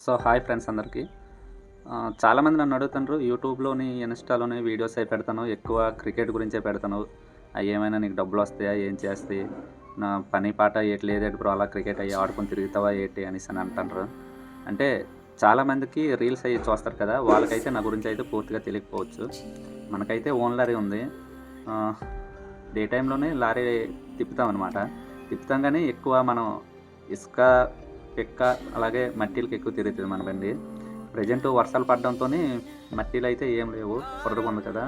So hi friends అందరికీ. చాలామంది నన్ను అడుగుతుండ్రు యూట్యూబ్‌లోని, ఇన్‌స్టాలోని వీడియోస్ అయి పెడతాను. ఎక్కువ క్రికెట్ గురించే పెడతాను. అయి ఏమైనా నీకు డబ్బులొస్తాయా? ఏం చేస్తాయి? నా పని పాట ఏటి లేదేటి బ్రో అలా క్రికెట్ అయ్యి ఆడుకొని తిరుగుతావా ఏటి అనేసని అంటుండ్రు. అంటే చాలామందికి రీల్స్ అయ్యి చూస్తారు కదా! వాళ్ళకైతే నా గురించి అయితే పూర్తిగా తెలియకపోవచ్చు. మనకైతే ఓన్ లారీ ఉంది. ఆహ్, డే టైమ్‌లోనే లారీ తిప్పుతామనమాట. తిప్పుతాం గానీ ఎక్కువ మనం ఇసుక, పిక్క అలాగే మట్టిలకి ఎక్కువ తిరుగుతది మన బండి. ప్రెజెంట్ వర్షాలు పడడంతోని మట్టిలైతే ఏం లేవు. బురదగుంది కదా!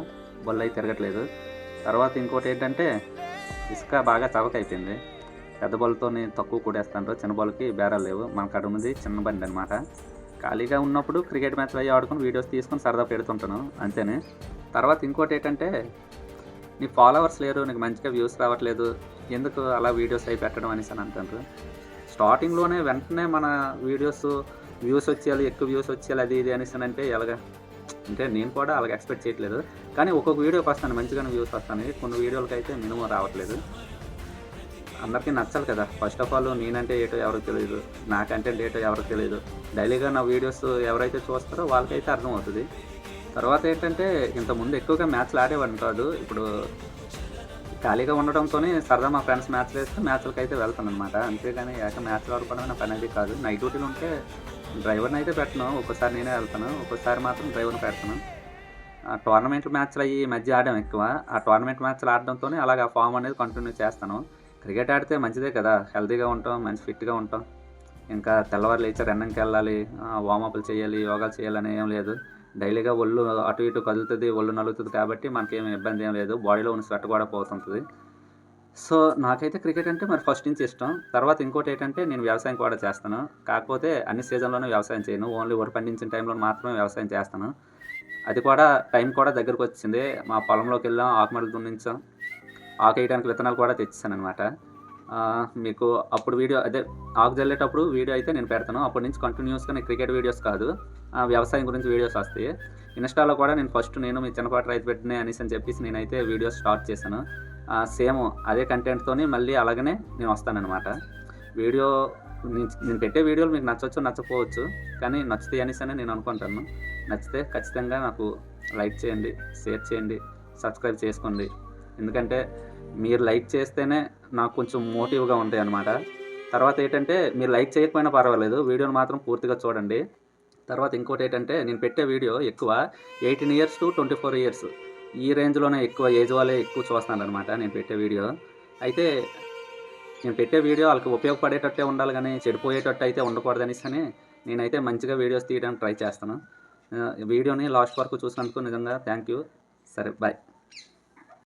బళ్ళయి తిరగట్లేదు. తర్వాత ఇంకోటేంటంటే ఇసుక బాగా చవకయిపోయింది. పెద్ద బళ్ళతోని తక్కువ కూడేస్తాండ్రు. చిన్న బళ్ళకి బేరాలు లేవు. మన కాడున్నది చిన్న బండనమాట. ఖాళీగా ఉన్నప్పుడు క్రికెట్ మ్యాచ్‌లయి ఆడుకొని వీడియోస్ తీసుకొని సరదా పెడుతుంటాను అంతేనే. తర్వాత ఇంకోటేంటంటే నీకు ఫాలోవర్స్ లేరు. నీకు మంచిగా వ్యూస్ రావట్లేదు. ఎందుకు అలా వీడియోస్ అయి పెట్టడం అనేసని అంటుండ్రు. స్టార్టింగ్‌లోనే వెంటనే మన వీడియోస్ వ్యూస్ వచ్చేయాలి, ఎక్కువ వ్యూస్ వచ్చేయాలి అది ఇది అనేసనంటే ఎలాగా? అంటే నేను కూడా అలాగ ఎక్స్‌పెక్ట్ చేయట్లేదు. కానీ ఒక్కొక్క వీడియోకి వస్తాను మంచిగానే వ్యూస్ వస్తాయి. కొన్ని వీడియోలకైతే మినిమమ్ రావట్లేదు. అందరికీ నచ్చాలి కదా! ఫస్ట్ ఆఫ్ ఆల్ నేనంటే ఏటో ఎవరికి తెలీదు. నా కంటెంట్ ఏటో ఎవరికి తెలీదు. డైలీగా నా వీడియోస్ ఎవరైతే చూస్తారో వాళ్ళకైతే అర్థమవుతది. తర్వాత ఏంటంటే ఇంతకుముందు ఎక్కువగా మ్యాచ్‌లు ఆడేవాడిని కాదు. ఇప్పుడు ఖాళీగా ఉండడంతోనే సరదా మా ఫ్రెండ్స్ మ్యాచ్‌లేస్తే మ్యాచ్‌లకైతే వెళ్తాననమాట. అంతేగాని మ్యాచ్‌లు ఆడుకోవడం నా పనది కాదు. నైట్ డ్యూటీలు ఉంటే డ్రైవర్‌నయితే పెట్టను. ఒక్కోసారి నేనే వెళ్తాను. ఒక్కోసారి మాత్రం డ్రైవర్‌ని పెడతాను. టోర్నమెంట్ మ్యాచ్‌లయి ఈ మధ్య ఆడాం ఎక్కువ. ఆ టోర్నమెంట్ మ్యాచ్‌లు ఆడడంతోనే అలాగా ఫార్మ్ అనేది కంటిన్యూ చేస్తాను. క్రికెట్ ఆడితే మంచిదే కదా! హెల్తీగా ఉంటాం, మంచి ఫిట్‌గా ఉంటాం. ఇంకా తెల్లవారు లేచి రన్నింగ్‌కెళ్ళాలి, వార్మప్‌లు చేయాలి, యోగాలు చేయాలని ఏం లేదు. డైలీగా ఒళ్ళు అటు ఇటు కదులుతది, ఒళ్ళు నలుగుతది కాబట్టి మనకేమి ఇబ్బంది ఏం లేదు. బాడీలో ఉన్న స్వెట్ కూడా పోతుంటది. సో, నాకైతే క్రికెట్ అంటే మరి ఫస్ట్ నుంచి ఇష్టం. తర్వాత ఇంకోటేంటంటే నేను వ్యవసాయం కూడా చేస్తాను. కాకపోతే అన్ని సీజన్‌లోనూ వ్యవసాయం చేయను. ఓన్లీ వరి పండించిన టైంలో మాత్రమే వ్యవసాయం చేస్తాను. అది కూడా టైం కూడా దగ్గరకొచ్చేసింది. మా పొలంలోకెళ్ళాం, ఆకుమడులు దున్నించాం. ఆకేయడానికి విత్తనాలు కూడా తెచ్చేసాననమాట. మీకు అప్పుడు వీడియో అదే ఆకు జల్లేటప్పుడు వీడియో అయితే నేను పెడతాను. అప్పటి నుంచి కంటిన్యూయస్‌గా నేను క్రికెట్ వీడియోస్ కాదు, వ్యవసాయం గురించి వీడియోస్ వస్తాయి. ఇన్‌స్టాలో కూడా నేను మీ చిన్నపాటి రైతు బిడ్డనే అనేసని చెప్పేసి నేనైతే వీడియోస్ స్టార్ట్ చేశాను. సేమ్ అదే కంటెంట్‌తోని మళ్ళీ అలాగనే నేను వస్తాననమాట. వీడియో నేను పెట్టే వీడియోలు మీకు నచ్చొచ్చు, నచ్చకపోవచ్చు. కానీ నచ్చుతాయి అనేసనే నేను అనుకుంటాను. నచ్చితే ఖచ్చితంగా నాకు లైక్ చేయండి, షేర్ చేయండి, సబ్స్క్రైబ్ చేసుకోండి. ఎందుకంటే మీరు లైక్ చేస్తేనే నాకు కొంచెం మోటివ్‌గా ఉంటాయనమాట. తర్వాత ఏంటంటే మీరు లైక్ చేయకపోయినా పర్వాలేదు. వీడియోని మాత్రం పూర్తిగా చూడండి. తర్వాత ఇంకోటేంటంటే నేను పెట్టే వీడియో ఎక్కువ 18 ఇయర్స్ టు 24 ఇయర్స్ ఈ రేంజ్‌లోనే ఎక్కువ ఏజ్ వాళ్ళే ఎక్కువ చూస్తున్నారనమాట నేను పెట్టే వీడియో. అయితే నేను పెట్టే వీడియో ఆళ్ళకి ఉపయోగపడేటట్టే ఉండాలి గానీ, చెడిపోయేటట్టు అయితే ఉండకూడదనేసని నేనైతే మంచిగా వీడియోస్ తీయడానికి ట్రై చేస్తాను. వీడియోని లాస్ట్ వరకు చూసినందుకు నిజంగా థాంక్ యూ. సరే బాయ్.